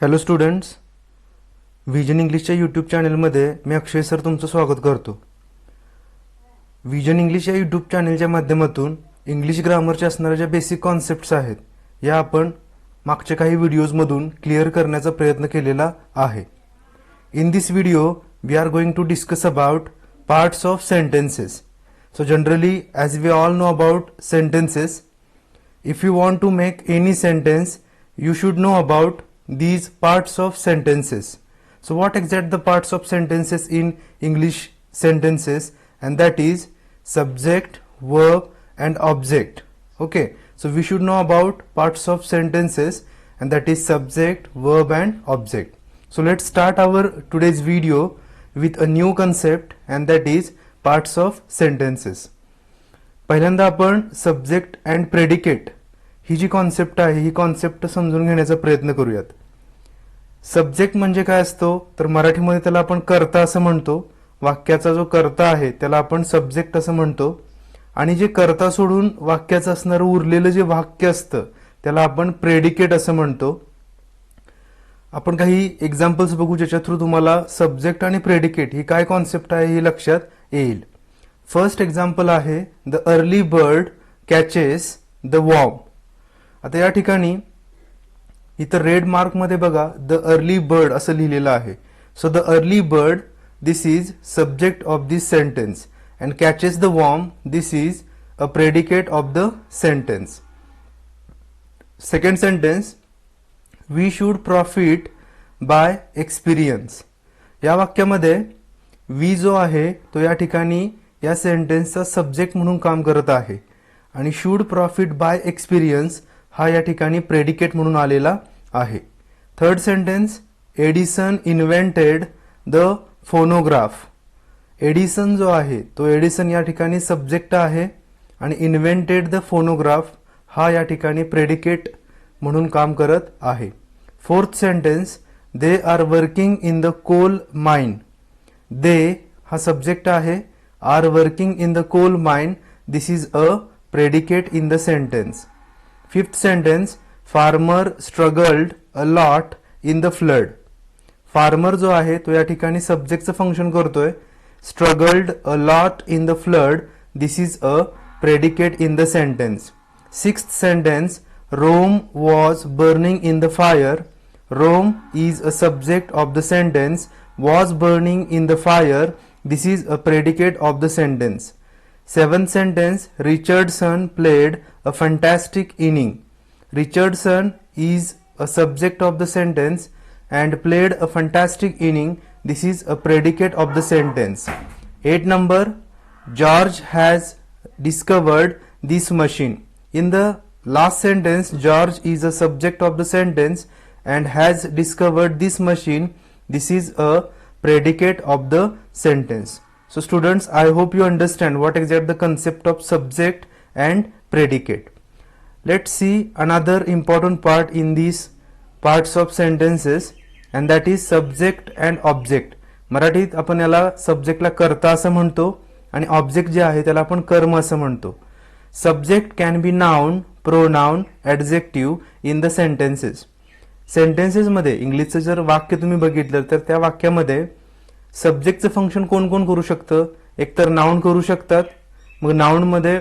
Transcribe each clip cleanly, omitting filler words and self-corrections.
Hello students, vision इंग्लिशच्या YouTube चॅनलमध्ये मी अक्षय sir तुमचं स्वागत करतो. विजन इंग्लिश या यूट्यूब चॅनलच्या माध्यमातून इंग्लिश ग्रामरच्या असणाऱ्या ज्या बेसिक कॉन्सेप्ट्स आहेत या आपण मागच्या काही व्हिडिओजमधून क्लिअर करण्याचा प्रयत्न केलेला आहे. In this video we are going to discuss about parts of sentences. So generally as we all know about sentences, if you want to make any sentence you should know about these parts of sentences. So what exact the parts of sentences in English sentences? And that is subject, verb and object. Okay, so we should know about parts of sentences, and that is subject, verb and object. So let's start our today's video with a new concept, and that is parts of sentences. पहिल्यांदा आपण subject and predicate ही जी concept आहे ही concept समजून घेण्याचा प्रयत्न करूयात. सब्जेक्ट म्हणजे काय असतो तर मराठीमध्ये त्याला आपण कर्ता असं म्हणतो. वाक्याचा जो कर्ता आहे त्याला आपण सब्जेक्ट असं म्हणतो, आणि जे कर्ता सोडून वाक्याचं असणारं उरलेलं जे वाक्य असतं त्याला आपण प्रेडिकेट असं म्हणतो. आपण काही एक्झाम्पल्स बघू ज्याच्या थ्रू तुम्हाला सब्जेक्ट आणि प्रेडिकेट ही काय कॉन्सेप्ट आहे हे लक्षात येईल. फर्स्ट एक्झाम्पल आहे the early bird catches the worm. आता या ठिकाणी इथं रेड मार्कमध्ये बघा द अर्ली बर्ड असं लिहिलेलं आहे. So the early bird this is subject of this sentence and catches the worm this is a predicate of the sentence. Second sentence we should profit by experience. या वाक्यामध्ये we जो आहे तो या ठिकाणी या सेंटेन्सचा सब्जेक्ट म्हणून काम करत आहे, आणि शूड प्रॉफिट बाय एक्सपिरियन्स हा या ठिकाणी प्रेडिकेट म्हणून आलेला आहे. Third sentence Edison invented the phonograph. Edison जो आहे तो एडिसन या ठिकाणी सब्जेक्ट आहे, आणि इन्व्हेंटेड द फोनोग्राफ हा या ठिकाणी प्रेडिकेट म्हणून काम करत आहे. Fourth sentence they are working in the coal mine. They हा सब्जेक्ट आहे, are working in the coal mine this is a predicate in the sentence. Fifth sentence farmer struggled a lot in the flood. farmer जो आहे तो या ठिकाणी सब्जेक्टचं function करतोय. struggled a lot in the flood this is a predicate in the sentence. Sixth sentence Rome was burning in the fire. Rome is a subject of the sentence. Was burning in the fire this is a predicate of the sentence. Seventh sentence Richardson played a fantastic inning. Richardson is a subject of the sentence and played a fantastic inning this is a predicate of the sentence. 8 number George has discovered this machine. In the last sentence George is a subject of the sentence and has discovered this machine this is a predicate of the sentence. So students, I hope you understand what exact the concept of subject and predicate. Let's see another important part in these parts of sentences, and that is subject and object. मराठीत आपण याला सब्जेक्टला कर्ता असं म्हणतो, आणि object जे आहे त्याला आपण कर्म असं म्हणतो. Subject can be noun, pronoun, adjective in the sentences. सेंटेन्सेसमध्ये इंग्लिशचं जर वाक्य तुम्ही बघितलं तर त्या वाक्यामध्ये सब्जेक्टचं फंक्शन कोण कोण करू शकतं. एकतर नाउन करू शकतात. मग नाउनमध्ये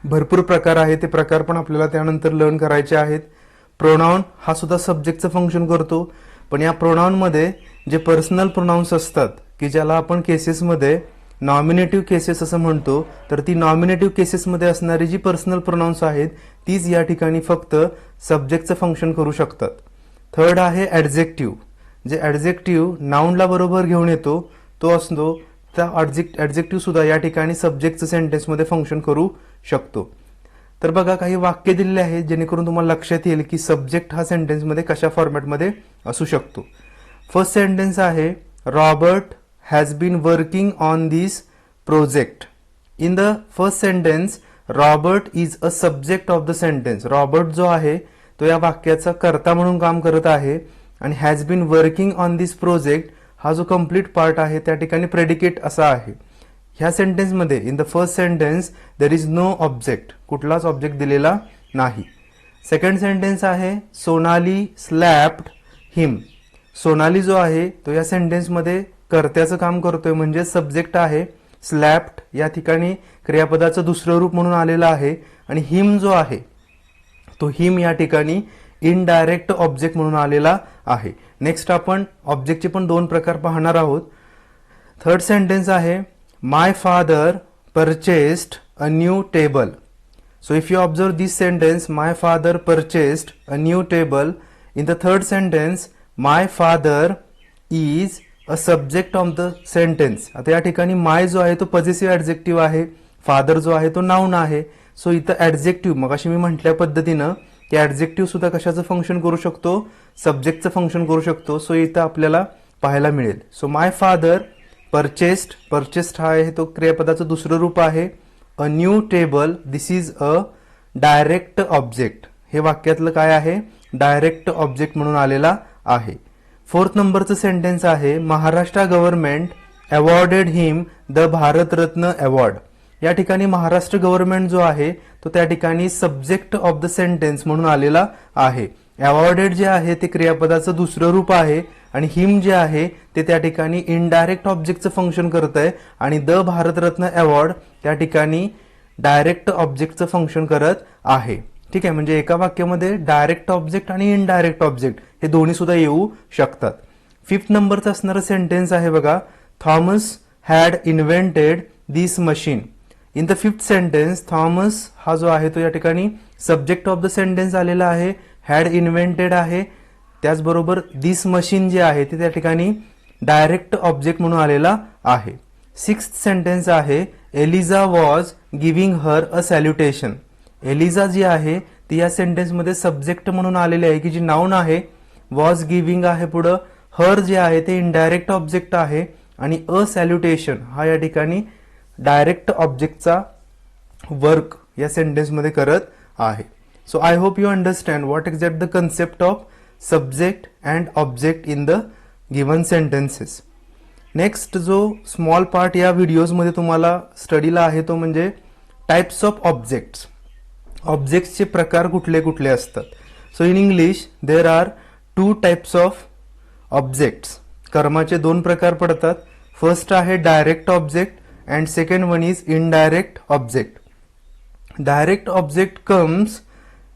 भरपूर प्रकार आहेत, ते प्रकार पण आपल्याला त्यानंतर लर्न करायचे आहेत. प्रोनाउन हा सुद्धा सब्जेक्टचं फंक्शन करतो, पण या प्रोनाउनमध्ये जे पर्सनल प्रोनाउन्स असतात की ज्याला आपण केसेसमध्ये नॉमिनेटिव्ह केसेस असं म्हणतो, तर ती नॉमिनेटिव्ह केसेसमध्ये असणारी जी पर्सनल प्रोनाउन्स आहेत तीच या ठिकाणी फक्त सब्जेक्टचं फंक्शन करू शकतात. थर्ड आहे ॲडजेक्टिव्ह. जे ॲडजेक्टिव्ह नाउनला बरोबर घेऊन येतो तो असतो, त्या ॲडजेक्टिव्ह सुद्धा या ठिकाणी सब्जेक्टचं सेंटेन्समध्ये फंक्शन करू शकतो. तर बघा काही वाक्य दिलेले आहेत जेणेकरून तुम्हाला लक्षात येईल की सब्जेक्ट हा सेंटेन्समध्ये कशा फॉर्मॅटमध्ये असू शकतो. फर्स्ट सेंटेन्स आहे Robert has been working on this project. In the first sentence Robert is a subject of the sentence. Robert जो आहे तो या वाक्याचा कर्ता म्हणून काम करत आहे, आणि has been working on this project हा जो कम्प्लीट पार्ट आहे त्या ठिकाणी प्रेडिकेट असा आहे. ह्या सेंटेन्समध्ये in the first sentence there is no object, कुठलाच ऑब्जेक्ट दिलेला नाही. सेकंड सेंटेन्स आहे सोनाली स्लॅप्ड हिम. सोनाली जो आहे तो या सेंटेन्समध्ये कर्त्याचं काम करतोय, म्हणजे सब्जेक्ट आहे. स्लॅप्ड या ठिकाणी क्रियापदाचं दुसरं रूप म्हणून आलेलं आहे. आणि हिम जो आहे तो हिम या ठिकाणी इनडायरेक्ट ऑब्जेक्ट म्हणून आलेला आहे. नेक्स्ट आपण ऑब्जेक्टचे पण दोन प्रकार पाहणार आहोत. थर्ड सेंटेन्स आहे my father purchased a new table. So if you observe this sentence, my father purchased a new table. In the third sentence, my father is a subject of the sentence. आता या ठिकाणी my जो आहे तो positive adjective आहे, father जो आहे तो नाउन आहे. सो इथं ऍडजेक्टिव्ह मगाशी मी म्हटल्या पद्धतीनं की ऍडजेक्टिव्ह सुद्धा कशाचं फंक्शन करू शकतो, सब्जेक्टचं फंक्शन करू शकतो. सो इथं आपल्याला पाहायला मिळेल. So my father purchased, purchased हा आहे तो क्रियापदाचं दुसरं रूप आहे. अ new table, this is a direct object. हे वाक्यातलं काय आहे, डायरेक्ट ऑब्जेक्ट म्हणून आलेला आहे. फोर्थ नंबरचं सेंटेन्स आहे Maharashtra government awarded him the Bharat Ratna award. या ठिकाणी महाराष्ट्र गव्हर्नमेंट जो आहे तो त्या ठिकाणी सब्जेक्ट ऑफ द सेंटेन्स म्हणून आलेला आहे. अवॉर्डेड जे आहे ते क्रियापदाचं दुसरं रूप आहे आणि हिम जे आहे ते त्या ठिकाणी इनडायरेक्ट ऑब्जेक्टचं फंक्शन करत आहे आणि द भारतरत्न अवॉर्ड त्या ठिकाणी डायरेक्ट ऑब्जेक्टचं फंक्शन करत आहे. ठीक आहे, म्हणजे एका वाक्यामध्ये डायरेक्ट ऑब्जेक्ट आणि इनडायरेक्ट ऑब्जेक्ट हे दोन्ही सुद्धा येऊ शकतात. फिफ्थ नंबरचं असणारं सेंटेन्स आहे बघा, Thomas had invented this machine. In the fifth sentence Thomas हा जो आहे तो या ठिकाणी सब्जेक्ट ऑफ द सेंटेन्स आलेला आहे, हॅड इन्व्हेंटेड आहे. त्याचबरोबर दिस मशीन जे आहे ते त्या ठिकाणी डायरेक्ट ऑब्जेक्ट म्हणून आलेला आहे. सिक्स्थ सेंटेन्स आहे Eliza was giving her a salutation. Eliza जी आहे ती या सेंटेन्समध्ये सब्जेक्ट म्हणून आलेली आहे की जी नाउन आहे. वॉज गिव्हिंग आहे पुढं, हर जे आहे ते इनडायरेक्ट ऑब्जेक्ट आहे आणि अ सॅल्युटेशन हा या ठिकाणी डायरेक्ट ऑब्जेक्टचा वर्क या सेंटेन्समध्ये करत आहे. So I hope you understand what exact the concept of subject and object in the given sentences. Next जो स्मॉल पार्ट या व्हिडिओजमध्ये तुम्हाला स्टडीला आहे तो म्हणजे टाइप्स ऑफ ऑब्जेक्ट्स. ऑब्जेक्ट्सचे प्रकार कुठले कुठले असतात. So in English there are two types of objects. कर्माचे दोन प्रकार पडतात. फर्स्ट आहे direct object and second one is indirect object. Direct object comes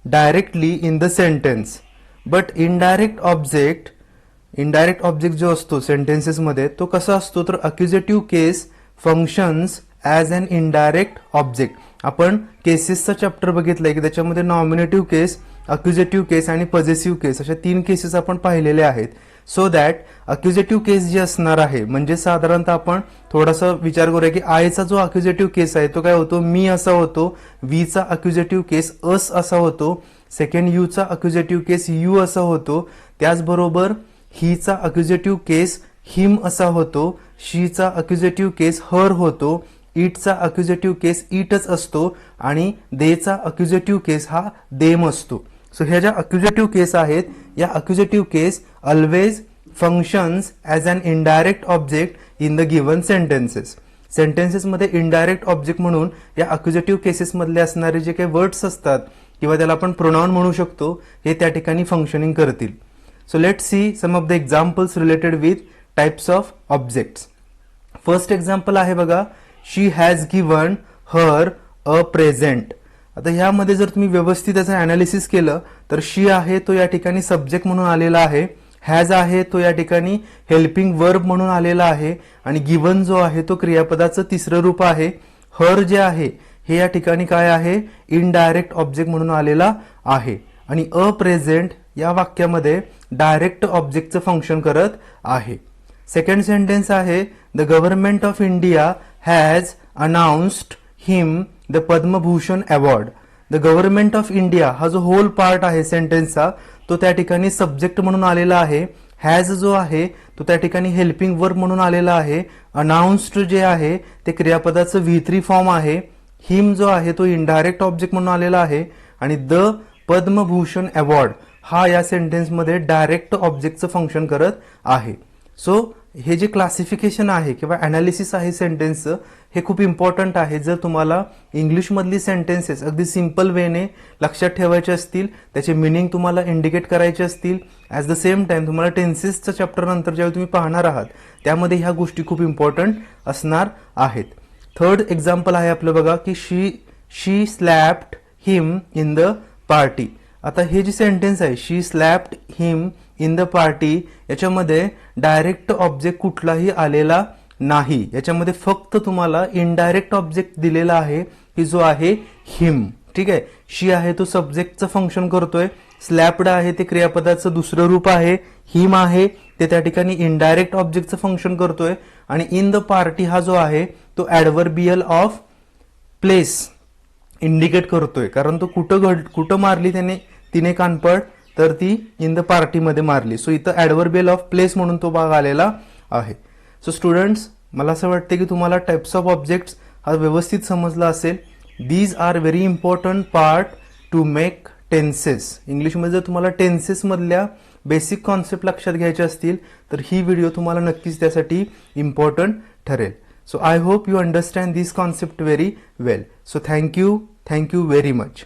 directly in the sentence, but indirect object जो असतो सेंटेन्सेसमध्ये तो कसा असतो तर accusative case functions as an indirect object. आपण केसेसचा चॅप्टर बघितलाय की त्याच्यामध्ये नॉमिनेटिव्ह केस, अक्युजेटिव्ह केस आणि पॉझेसिव्ह केस अशा तीन केसेस आपण पाहिलेले आहेत. सो दॅट अक्युजेटिव्ह केस जी असणार आहे म्हणजे साधारणतः आपण थोडासा विचार करूया की आयचा जो अक्युजेटिव्ह केस आहे तो काय होतो, मी असा होतो. वीचा अक्युजेटिव्ह केस अस असा होतो. सेकंड यूचा अक्युजेटिव्ह केस यू असा होतो. त्याचबरोबर हीचा अक्युजेटिव्ह केस हिम असा होतो. शीचा अक्युजेटिव्ह केस हर होतो. इटचा अक्युजेटिव्ह केस इटच असतो आणि देचा अक्युजेटिव्ह केस हा देम असतो. सो ह्या ज्या अक्युजेटिव्ह केस आहेत या accusative case always functions as an indirect object in the given sentences. सेंटेन्सेसमध्ये इनडायरेक्ट ऑब्जेक्ट म्हणून या अक्युजेटिव्ह केसेसमधले असणारे जे काही वर्ड्स असतात किंवा त्याला आपण प्रोनाउन म्हणू शकतो हे त्या ठिकाणी फंक्शनिंग करतील. So let see some of the examples related with types of objects. First example आहे बघा, she has given her a present. आता ह्यामध्ये जर तुम्ही व्यवस्थित त्याचं अनालिसिस केलं तर शी आहे तो या ठिकाणी सब्जेक्ट म्हणून आलेला आहे. हॅज आहे तो या ठिकाणी हेल्पिंग वर्ब म्हणून आलेला आहे आणि गिव्हन जो आहे तो क्रियापदाचं तिसरं रूप आहे. हर जे आहे हे या ठिकाणी काय आहे, इनडायरेक्ट ऑब्जेक्ट म्हणून आलेला आहे आणि अ प्रेझेंट या वाक्यामध्ये डायरेक्ट ऑब्जेक्टचं फंक्शन करत आहे. सेकंड सेंटेन्स आहे the government of India has announced him the Padma Bhushan award. The government of India हा जो होल पार्ट आहे सेंटेन्सचा तो त्या ठिकाणी सब्जेक्ट म्हणून आलेला आहे. हॅज जो आहे तो त्या ठिकाणी हेल्पिंग वर्ब म्हणून आलेला आहे. अनाउन्स्ड जे आहे ते क्रियापदाचं V3 फॉर्म आहे. हिम जो आहे तो इनडायरेक्ट ऑब्जेक्ट म्हणून आलेला आहे आणि द पद्मभूषण अवॉर्ड हा या सेंटेन्समध्ये डायरेक्ट ऑब्जेक्टचं फंक्शन करत आहे. सो हे जे क्लासिफिकेशन आहे किंवा अनालिसिस आहे सेंटेन्सचं, हे खूप इम्पॉर्टंट आहे. जर तुम्हाला इंग्लिशमधली सेंटेन्सेस अगदी सिम्पल वेने लक्षात ठेवायचे असतील, त्याचे मिनिंग तुम्हाला इंडिकेट करायचे असतील, ॲट द सेम टाइम तुम्हाला टेन्सेसचं चॅप्टर नंतर ज्यावेळी तुम्ही पाहणार आहात त्यामध्ये ह्या गोष्टी खूप इम्पॉर्टंट असणार आहेत. थर्ड एक्झाम्पल आहे आपलं बघा की शी स्लॅप्ड हिम इन द पार्टी. आता हे जे सेंटेन्स आहे शी स्लॅप्ड हिम इन द पार्टी, याच्यामध्ये डायरेक्ट ऑब्जेक्ट कुठलाही आलेला नाही. याच्यामध्ये फक्त तुम्हाला इनडायरेक्ट ऑब्जेक्ट दिलेला आहे की जो आहे हिम. ठीक आहे, शी आहे तो सब्जेक्टचं फंक्शन करतोय, स्लॅप्ड आहे ते क्रियापदाचं दुसरं रूप आहे, हिम आहे ते त्या ठिकाणी इनडायरेक्ट ऑब्जेक्टचं फंक्शन करतोय, आणि इन द पार्टी हा जो आहे तो ऍडव्हर्बियल ऑफ प्लेस इंडिकेट करतोय. कारण तो कुठं मारली तिने कानपड, तर ती इन द पार्टीमध्ये मारली. सो इथं ऍडव्हर्बियल ऑफ प्लेस म्हणून तो भाग आलेला आहे. सो स्टुडंट्स, मला असं वाटतं की तुम्हाला टाइप्स ऑफ ऑब्जेक्ट्स हा व्यवस्थित समजला असेल. These are very important part to make tenses. इंग्लिशमध्ये जर तुम्हाला टेन्सेसमधल्या बेसिक कॉन्सेप्ट लक्षात घ्यायचे असतील तर ही व्हिडिओ तुम्हाला नक्कीच त्यासाठी इम्पॉर्टंट ठरेल. So I hope you understand this concept very well. So thank you very much.